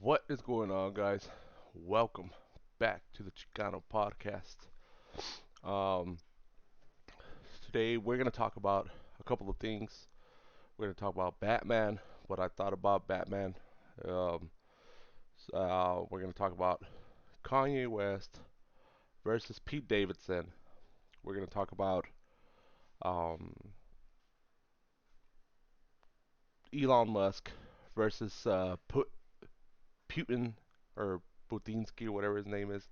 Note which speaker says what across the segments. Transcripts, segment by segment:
Speaker 1: What is going on, guys? Welcome back to the Chicano podcast. Um, Today we're going to talk about a couple of things. We're going to talk about Batman, what I thought about Batman. Um, we're going to talk about Kanye West versus Pete Davidson. We're going to talk about um, Elon Musk versus Putin or Putinsky, whatever his name is.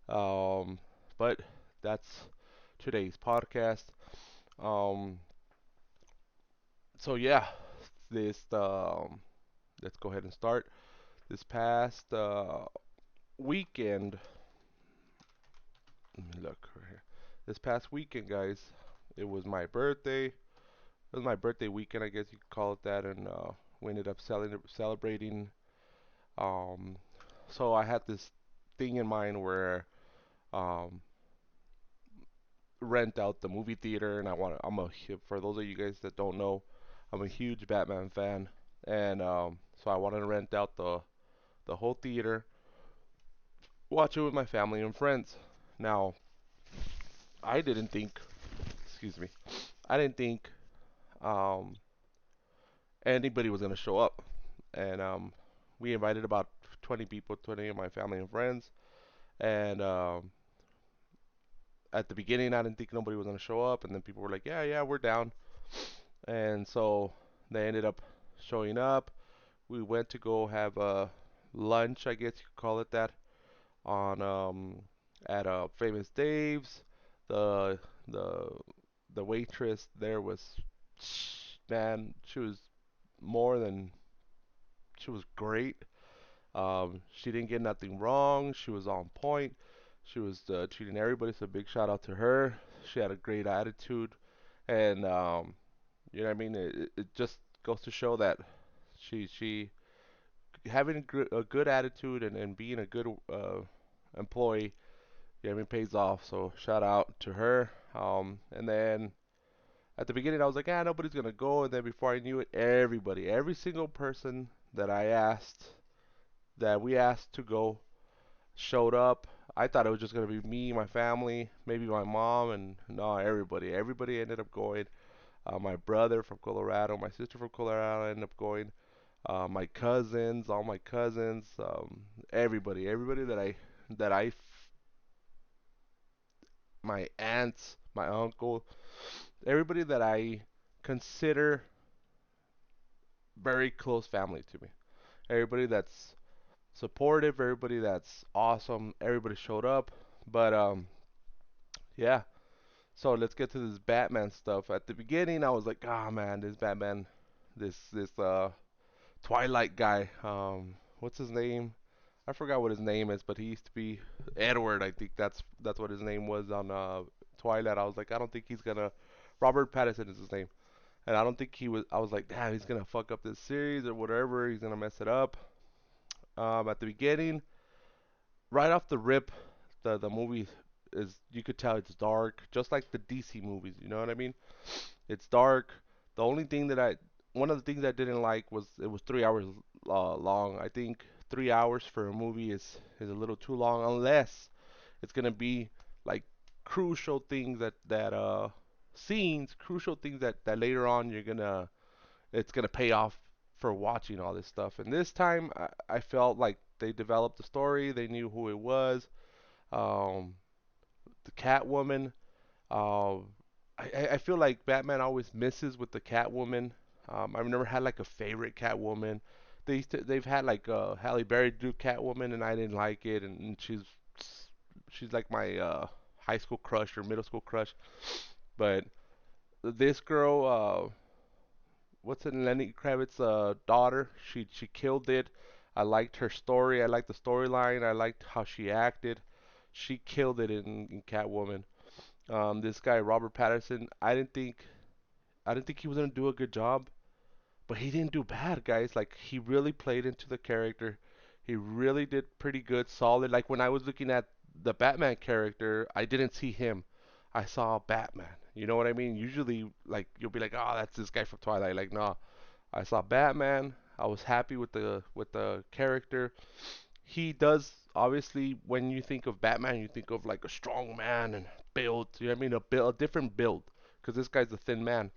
Speaker 1: Um, but that's today's podcast. Um, so yeah, this let's go ahead and start. This past weekend, let me look right here. This past weekend, guys, it was my birthday. It was my birthday weekend, I guess you could call it that, and we ended up celebrating. Um, so I had this thing in mind where um, rent out the movie theater, and for those of you guys that don't know, I'm a huge Batman fan, and so I wanted to rent out the whole theater, watch it with my family and friends. Now, I didn't think, excuse me, I didn't think um, anybody was gonna show up, and we invited about 20 people, 20 of my family and friends, and at the beginning I didn't think nobody was gonna show up, and then people were like, yeah, yeah, we're down, and so they ended up showing up. We went to go have a lunch, I guess you could call it that, on at Famous Dave's. The the the waitress there was, man, she was more than she was great. She didn't get nothing wrong. She was on point. She was treating everybody. So big shout out to her. She had a great attitude, and you know what I mean. It just goes to show that she having a good attitude and being a good employee, yeah, I mean, pays off. So shout out to her. And then at the beginning, I was like, ah, nobody's gonna go. And then before I knew it, everybody, every single person that we asked to go, showed up. I thought it was just gonna be me, my family, maybe my mom, and no, everybody. Everybody ended up going. My brother from Colorado, my sister from Colorado ended up going. My cousins, all my cousins, everybody that I, my aunts, my uncle, everybody that I consider very close family to me. Everybody that's supportive, everybody that's awesome, everybody showed up. But yeah. So let's get to this Batman stuff. At the beginning, I was like, ah, man, this Batman, this Twilight guy. What's his name? I forgot what his name is, but he used to be Edward. I think that's what his name was on Twilight. I was like, I don't think he's gonna. Robert Pattinson is his name, and I don't think he was. I was like, damn, he's gonna fuck up this series or whatever. He's gonna mess it up. At the beginning, right off the rip, the movie is, you could tell it's dark, just like the DC movies. You know what I mean? It's dark. The only thing that I One of the things I didn't like was it was 3 hours long. I think 3 hours for a movie is a little too long unless it's gonna be like crucial things that scenes, crucial things that later on it's gonna pay off for watching all this stuff. And this time I felt like they developed the story. They knew who it was. Um, the Catwoman. Um, I feel like Batman always misses with the Catwoman. I've never had like a favorite Catwoman. They've had like Halle Berry do Catwoman, and I didn't like it. And she's like my high school crush or middle school crush. But this girl, what's it, Lenny Kravitz's daughter? She killed it. I liked her story. I liked the storyline. I liked how she acted. She killed it in Catwoman. This guy Robert Patterson, I didn't think he was gonna do a good job, but he didn't do bad, guys. Like he really played into the character. He really did pretty good, solid. Like when I was looking at the Batman character, I didn't see him. I saw Batman. You know what I mean? Usually, like you'll be like, oh, that's this guy from Twilight. Like, no, I saw Batman. I was happy with the character. He does obviously when you think of Batman, you think of like a strong man and build. You know what I mean? A different build because this guy's a thin man.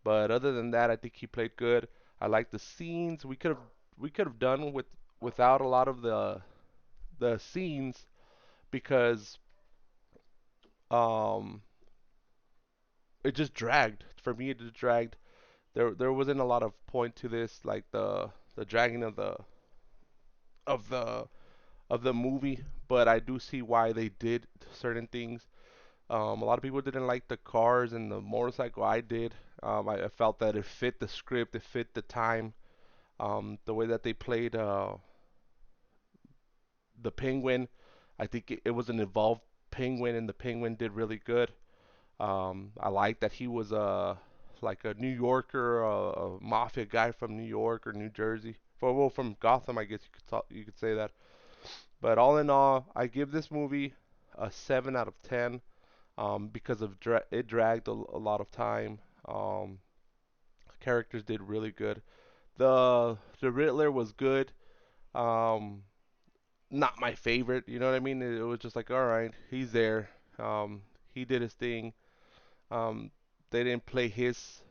Speaker 1: But other than that, I think he played good. I like the scenes. We could have done without a lot of the scenes because um it just dragged. For me, it just dragged. There wasn't a lot of point to this, like the dragging of the of the movie. But I do see why they did certain things. A lot of people didn't like the cars and the motorcycle. I did. I felt that it fit the script, it fit the time. The way that they played the penguin, I think it was an evolved penguin, and the penguin did really good. I like that he was like a New Yorker, a mafia guy from New York or New Jersey. Well, from Gotham, I guess you could say that. But all in all, I give this movie a 7 out of 10 because of it dragged a lot of time. Characters did really good. The Riddler was good. Um, Not my favorite. You know what I mean? It was just like, all right, he's there. He did his thing. Um, they didn't play his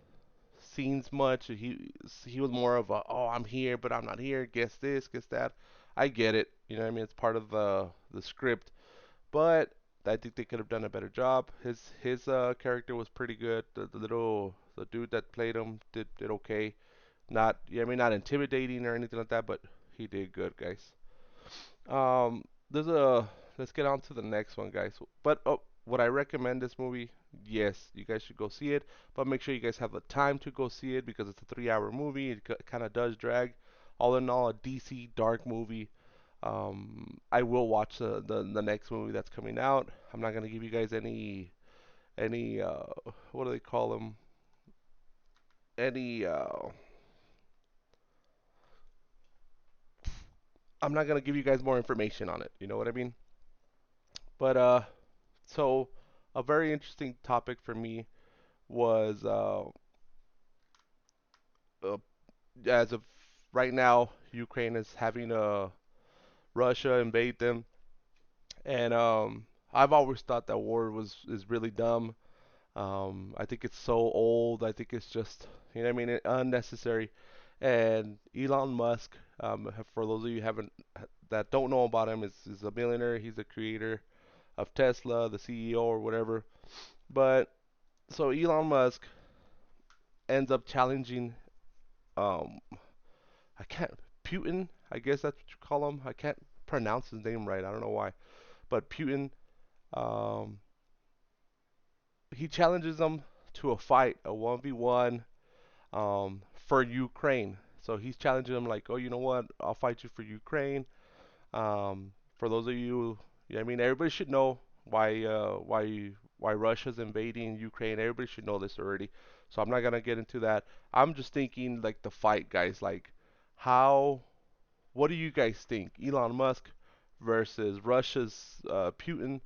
Speaker 1: scenes much. He was more of a, oh, I'm here, but I'm not here. Guess this, guess that. I get it. You know what I mean? It's part of the script, but I think they could have done a better job. His character was pretty good. The dude that played him did okay. Not, yeah, I mean, not intimidating or anything like that, but he did good, guys. Um, there's a Let's get on to the next one, guys. But would I recommend this movie? Yes, you guys should go see it, but make sure you guys have the time to go see it because it's a 3-hour movie. It kind of does drag. All in all, a DC dark movie. I will watch the next movie that's coming out. I'm not gonna give you guys any what do they call them? Any I'm not gonna give you guys more information on it. You know what I mean? But so a very interesting topic for me was uh, as of right now, Ukraine is having Russia invade them, and I've always thought that war was is really dumb. I think it's so old. I think it's just you know what I mean unnecessary. And Elon Musk, for those of you haven't that don't know about him, is a millionaire. He's the creator of Tesla, the CEO or whatever. But so Elon Musk ends up challenging um I can't Putin, I guess that's what you call him. I can't pronounce his name right. I don't know why. But Putin um he challenges him to a fight, a 1v1 for Ukraine. So he's challenging him like, "Oh, you know what? I'll fight you for Ukraine." For those of you, yeah, I mean everybody should know why Russia's invading Ukraine. Everybody should know this already. So I'm not gonna get into that. I'm just thinking like the fight, guys. Like, how? What do you guys think? Elon Musk versus Russia's Putin.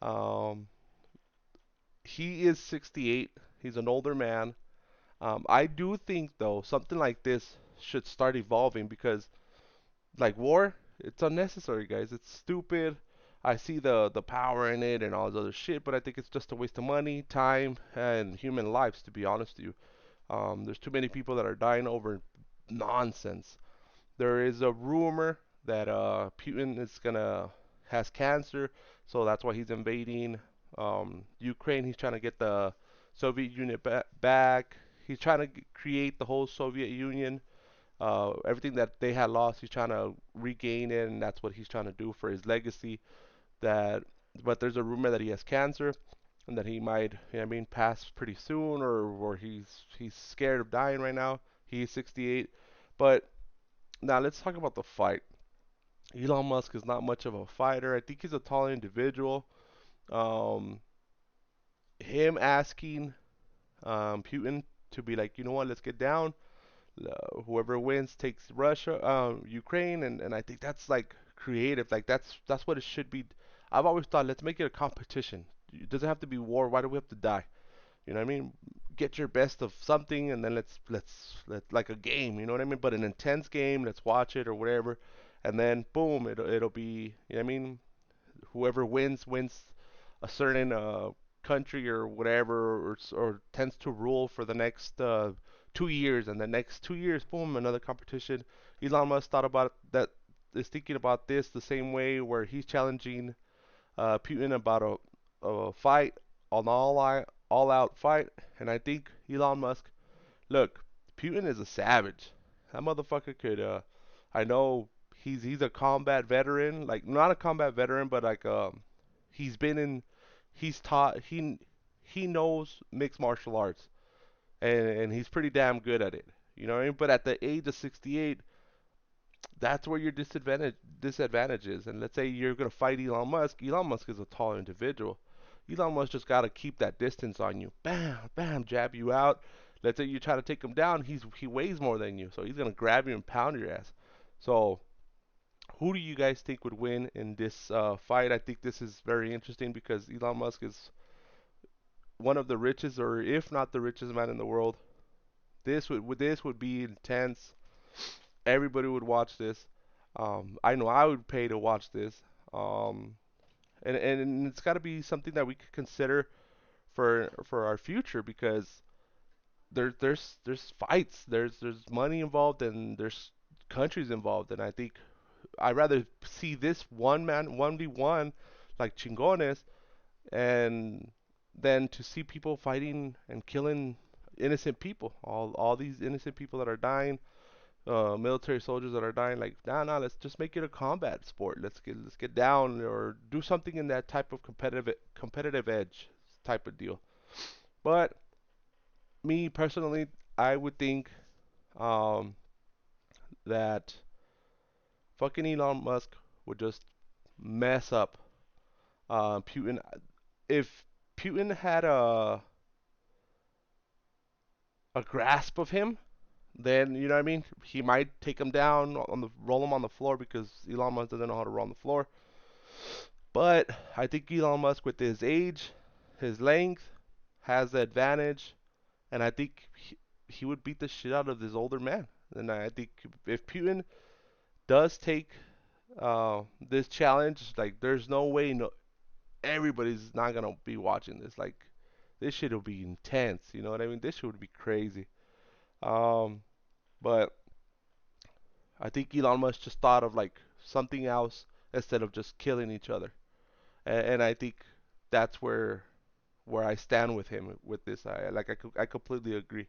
Speaker 1: Um, he is 68. He's an older man. I do think though something like this should start evolving because like war, it's unnecessary, guys. It's stupid. I see the power in it and all this other shit, but I think it's just a waste of money, time, and human lives. To be honest with you, there's too many people that are dying over nonsense. There is a rumor that Putin is gonna has cancer, so that's why he's invading Ukraine. He's trying to get the Soviet Union back. He's trying to create the whole Soviet Union. Everything that they had lost, he's trying to regain it, and that's what he's trying to do for his legacy. That, but there's a rumor that he has cancer, and that he might, you know what I mean, pass pretty soon, or he's scared of dying right now. He's 68, but now let's talk about the fight. Elon Musk is not much of a fighter. I think he's a tall individual. Um, him asking Putin to be like, you know what, let's get down. Whoever wins takes Ukraine, and I think that's like creative. Like that's what it should be. I've always thought, let's make it a competition. It doesn't have to be war. Why do we have to die? You know what I mean? get your best of something, and then let like a game, you know what I mean? But an intense game, let's watch it or whatever, and then boom, it'll be, you know what I mean? Whoever wins a certain country or whatever, or tends to rule for the next 2 years, and the next 2 years, boom, another competition. Elon Musk thought about that is thinking about this the same way, where he's challenging Putin about a fight, an all out fight, and I think Elon Musk, look, Putin is a savage. That motherfucker could. I know he's a combat veteran, like not a combat veteran, but like he's been in, he's taught he knows mixed martial arts, and he's pretty damn good at it. You know what I mean? But at the age of 68, that's where your disadvantage is. And let's say you're gonna fight Elon Musk. Elon Musk is a tall individual. Elon Musk just gotta keep that distance on you. Bam, bam, jab you out. Let's say you try to take him down. He weighs more than you, so he's gonna grab you and pound your ass. So who do you guys think would win in this fight? I think this is very interesting because Elon Musk is one of the richest, or if not the richest man in the world. This would be intense. Everybody would watch this. I know I would pay to watch this. Um, and it's got to be something that we could consider for our future, because there's fights, there's money involved, and there's countries involved, and I think I'd rather see this one man 1v1 like chingones, and than to see people fighting and killing innocent people, all these innocent people that are dying, military soldiers that are dying. Like, nah, let's just make it a combat sport. Let's get down, or do something in that type of competitive edge type of deal. But me personally, I would think um, that fucking Elon Musk would just mess up Putin. If Putin had a grasp of him, then you know what I mean. He might take him down on the roll him on the floor, because Elon Musk doesn't know how to roll on the floor. But I think Elon Musk, with his age, his length, has the advantage, and I think he would beat the shit out of this older man. And I think if Putin does take this challenge, like there's no way, no, everybody's not gonna be watching this. Like, this shit will be intense. You know what I mean? This shit would be crazy. Um, but I think Elon Musk just thought of like something else instead of just killing each other. And I think that's where I stand with him with this. I completely agree.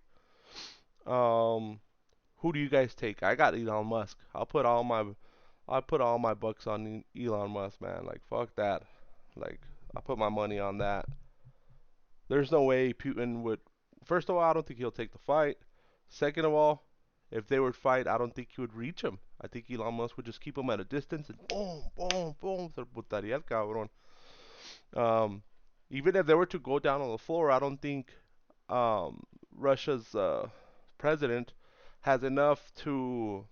Speaker 1: Um, who do you guys take? I got Elon Musk. I'll put all my bucks on Elon Musk, man. Like, fuck that. Like, I put my money on that. There's no way Putin would. First of all, I don't think he'll take the fight. Second of all, if they would fight, I don't think he would reach him. I think Elon Musk would just keep him at a distance and boom, boom, boom. Se putaría el cabrón. Um, Even if they were to go down on the floor, I don't think Russia's president has enough to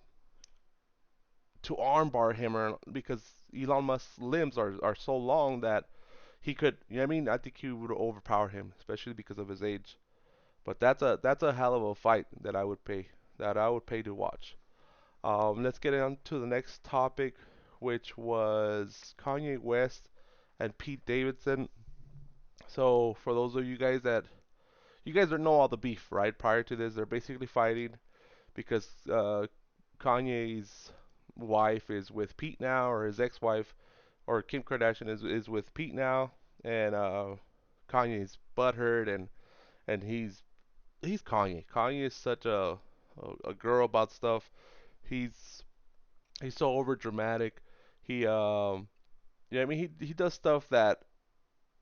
Speaker 1: armbar him, or because Elon Musk's limbs are so long that he could. You know what I mean? I think he would overpower him, especially because of his age. But that's a hell of a fight that I would pay to watch. Let's get on to the next topic, which was Kanye West and Pete Davidson. So for those of you guys don't know all the beef, right? Prior to this, they're basically fighting because Kanye's wife is with Pete now, or his ex-wife, or Kim Kardashian is with Pete now, and Kanye's butthurt, and he's Kanye. Kanye is such a girl about stuff. He's he's so over dramatic. Yeah, I mean, he does stuff that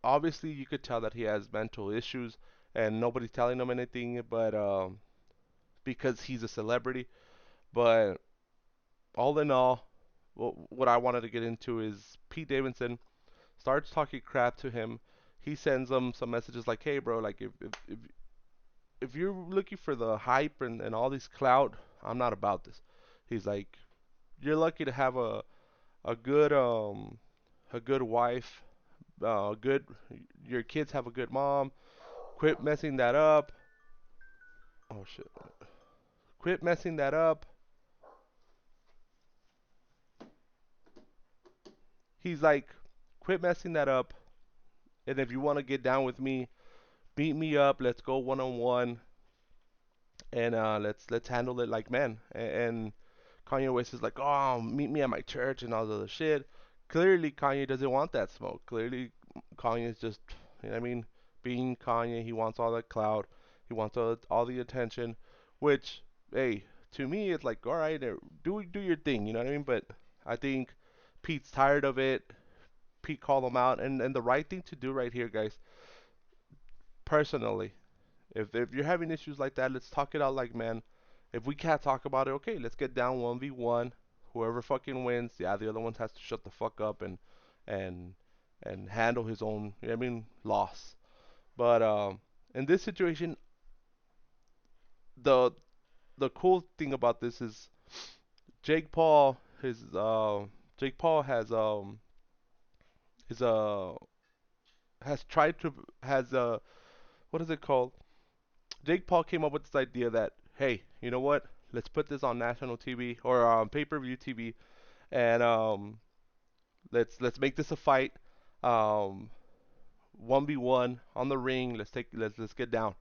Speaker 1: obviously you could tell that he has mental issues, and nobody's telling him anything, but because he's a celebrity. But all in all, what I wanted to get into is Pete Davidson starts talking crap to him. He sends him some messages like, "Hey, bro, like if you're looking for the hype and all this clout, I'm not about this." He's like, "You're lucky to have a good a good wife, good your kids have a good mom. Quit messing that up. Oh shit. Quit messing that up. He's like, quit messing that up. And if you want to get down with me, beat me up. Let's go one on one, and let's handle it like men. And Kanye West is like, oh, meet me at my church and all the other shit. Clearly, Kanye doesn't want that smoke. Clearly, Kanye is just, you know what I mean, being Kanye. He wants all that clout. He wants all the attention, which, hey, to me, it's like, all right, do your thing. You know what I mean? But I think Pete's tired of it. Pete called him out, and the right thing to do right here, guys, personally, if you're having issues like that, let's talk it out like men. If we can't talk about it, okay, let's get down 1v1. Whoever fucking wins, yeah, the other one has to shut the fuck up and and handle his own, you know what I mean, loss. But in this situation, the the cool thing about this is Jake Paul, his Jake Paul is has tried to has what is it called? Jake Paul came up with this idea that, hey, you know what? Let's put this on national TV or pay-per-view TV, and let's make this a fight, um, 1v1 on the ring. Let's get down.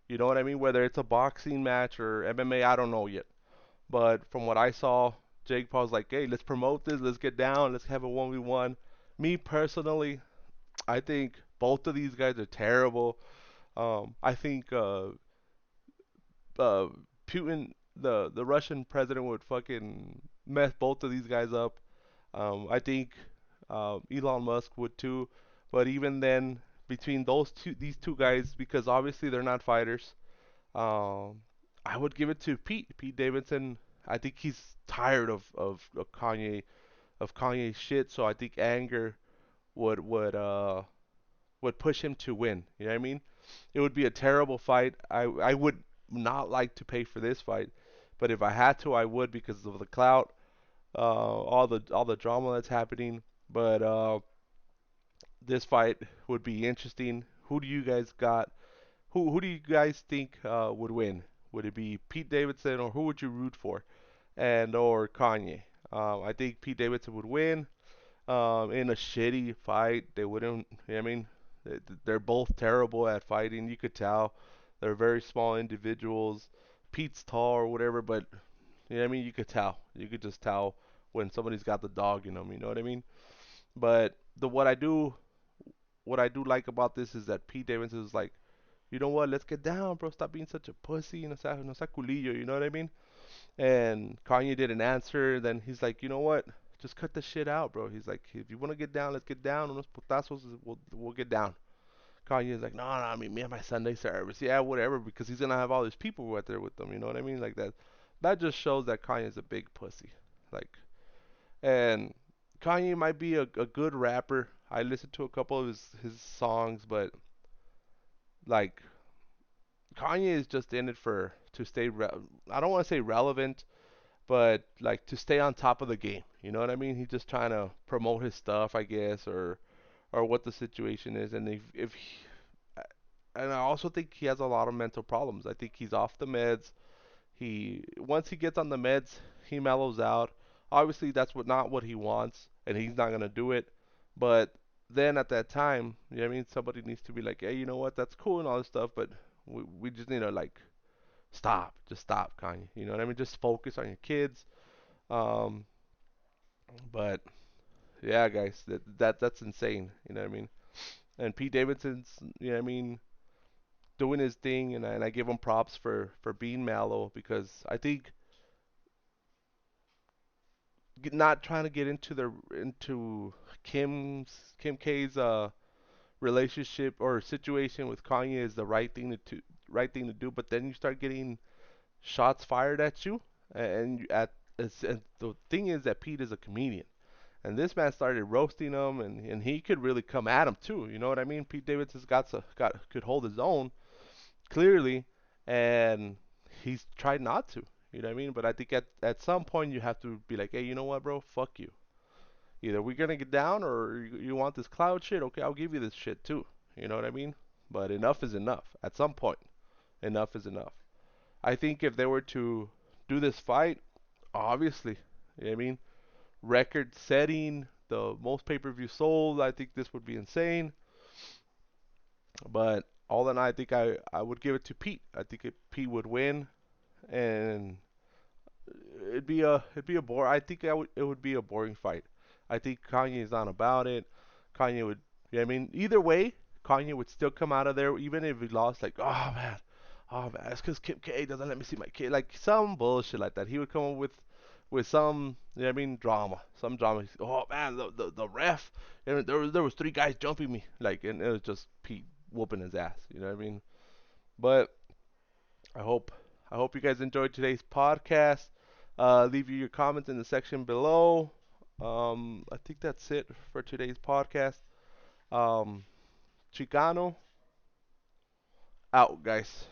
Speaker 1: You know what I mean? Whether it's a boxing match or MMA, I don't know yet. But from what I saw, Jake Paul's like, hey, let's promote this. Let's get down. Let's have a 1v1. Me personally, I think both of these guys are terrible. I think uh, Putin, the Russian president, would fucking mess both of these guys up. I think Elon Musk would too, but even then, between these two guys, because obviously they're not fighters, um, I would give it to Pete Davidson. I think he's tired of Kanye's shit, so I think anger would would uh would push him to win. You know what I mean? It would be a terrible fight. I would not like to pay for this fight, but if I had to, I would because of the clout, all the drama that's happening. But this fight would be interesting. Who do you guys got? Who do you guys think would win? Would it be Pete Davidson or who would you root for? And or Kanye? I think Pete Davidson would win. In a shitty fight. They wouldn't. I mean, they're both terrible at fighting. You could tell they're very small individuals. Pete's tall or whatever, but you know what I mean. You could tell. You could just tell when somebody's got the dog in them. You know what I mean? But the what I do like about this is that Pete Davidson is like, you know what? Let's get down, bro. Stop being such a pussy. No sea culillo. You know what I mean? And Kanye didn't answer. Then he's like, you know what? Just cut the shit out, bro. He's like, if you want to get down, let's get down. Unos putazos, we'll get down. Kanye's like, no, no, I mean, me and my Sunday service. Yeah, whatever, because he's going to have all these people right there with them. You know what I mean? Like that. That just shows that Kanye's a big pussy. Like, and Kanye might be a good rapper. I listened to a couple of his songs, but like, Kanye is just in it for to stay. I don't want to say relevant, but like to stay on top of the game. You know what I mean? He's just trying to promote his stuff, I guess, or what the situation is. And if he, and I also think he has a lot of mental problems. I think he's off the meds. He once he gets on the meds, he mellows out. Obviously, that's not what he wants, and he's not gonna do it. But then at that time, you know what I mean? Somebody needs to be like, hey, you know what? That's cool and all this stuff, but we just need to like stop. Just stop, Kanye. You know what I mean? Just focus on your kids. Um, but yeah, guys, that's insane. You know what I mean? And Pete Davidson's, you know what I mean, doing his thing, and I give him props for being mellow because I think not trying to get into Kim K's relationship or situation with Kanye is the right thing to do. But then you start getting shots fired at you, and the thing is that Pete is a comedian. And this man started roasting him, and he could really come at him too. You know what I mean? Pete Davidson's got could hold his own clearly, and he's tried not to. You know what I mean? But I think at some point you have to be like, hey, you know what, bro? Fuck you. Either we're gonna get down, or you want this cloud shit. Okay, I'll give you this shit too. You know what I mean? But enough is enough. At some point, enough is enough. I think if they were to do this fight, obviously, I mean, record setting, the most pay-per-view sold, I think this would be insane. But all in all, I think I would give it to Pete. I think Pete would win, and it'd be a bore. I think it would be a boring fight. I think Kanye's on about it. Kanye would. Yeah, I mean, either way, Kanye would still come out of there, even if he lost. Like, oh man, it's because Kim K doesn't let me see my kid. Like some bullshit like that. He would come up with some. I mean, drama, some drama. Oh man, the ref. And there was three guys jumping me. Like, and it was just Pete whooping his ass. You know what I mean? But I hope I hope you guys enjoyed today's podcast. Leave your comments in the section below. I think that's it for today's podcast. Um, Chicano out, guys.